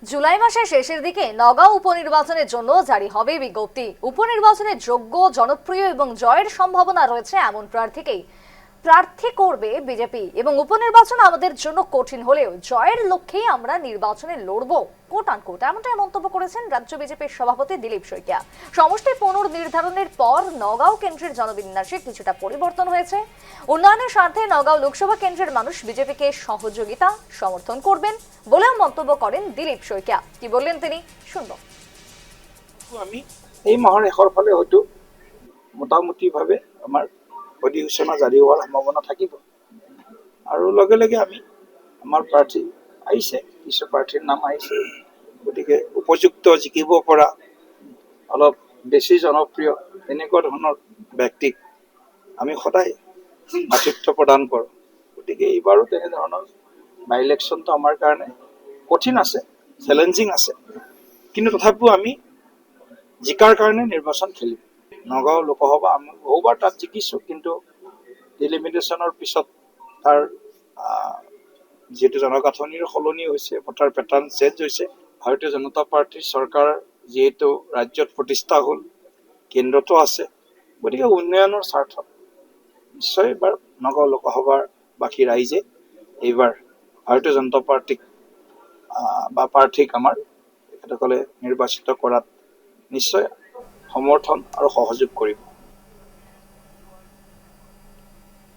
July মাসের শেষের দিকে নগাঁও উপনির্বাচনের জন্য জারি হবে বিজ্ঞপ্তি। উপনির্বাচনে যোগ্য, জনপ্রিয় এবং জয়ের সম্ভাবনা রয়েছে এমন প্রার্থীকেই প্রার্থী করবে বিজেপি। এবং উপনির্বাচন আমাদের জন্য কঠিন হলেও জয়ের লক্ষ্যেই আমরা নির্বাচনে লড়বো, কোট আনকোট, এমনটাই মন্তব্য করেছেন রাজ্য বিজেপির সভাপতি দিলীপ শইকীয়া। সমষ্টি পুনর্নির্ধারণের পর নগাঁও কেন্দ্রের জনবিন্যাসে কিছুটা পরিবর্তন হয়েছে। উন্নয়নের স্বার্থে নগাঁও লোকসভা কেন্দ্রের মানুষ বিজেপিকে সহযোগিতা সমর্থন করবেন বলেও মন্তব্য করেন দিলীপ শইকীয়া। কি বললেন তিনি, শুনব। আমি এই মাহৰ শেষৰ ফালে হয়তো মোটামুটিভাৱে আমাৰ অধিসূচনা জাৰি হোৱাৰ সম্ভাৱনা থাকিব আৰু লগে লগে আমি আমাৰ প্ৰাৰ্থী আহিছে, কিছু প্ৰাৰ্থীৰ নাম আহিছে, গতিকে উপযুক্ত জিকিব পৰা অলপ বেছি জনপ্ৰিয় এনেকুৱা ধৰণৰ ব্যক্তিক আমি সদায় আতিথ্য প্ৰদান কৰোঁ। গতিকে এইবাৰো তেনেধৰণৰ বাই ইলেকশ্যনটো আমাৰ কাৰণে কঠিন আছে, চেলেঞ্জিং আছে, কিন্তু তথাপিও আমি জিকাৰ কাৰণে নিৰ্বাচন খেলিম। নগাঁও লোকসভা আমি বহুবাৰ তাত জিকিছোঁ, কিন্তু ডিলিমিটেশ্যনৰ পিছত তাৰ যিহেতু জনগাঁথনিৰ সলনি হৈছে, ভোটাৰ পেটাৰ্ণ চেঞ্জ হৈছে, ভাৰতীয় জনতা পাৰ্টীৰ চৰকাৰ যিহেতু ৰাজ্যত প্ৰতিষ্ঠা হ'ল, কেন্দ্ৰতো আছে, গতিকে উন্নয়নৰ স্বাৰ্থত নিশ্চয় এইবাৰ নগাঁও লোকসভাৰ বাকী ৰাইজে এইবাৰ ভাৰতীয় জনতা পাৰ্টীক বা প্ৰাৰ্থীক আমাৰ তেখেতসকলে নিৰ্বাচিত কৰাত নিশ্চয় সমৰ্থন আৰু সহযোগ কৰিব।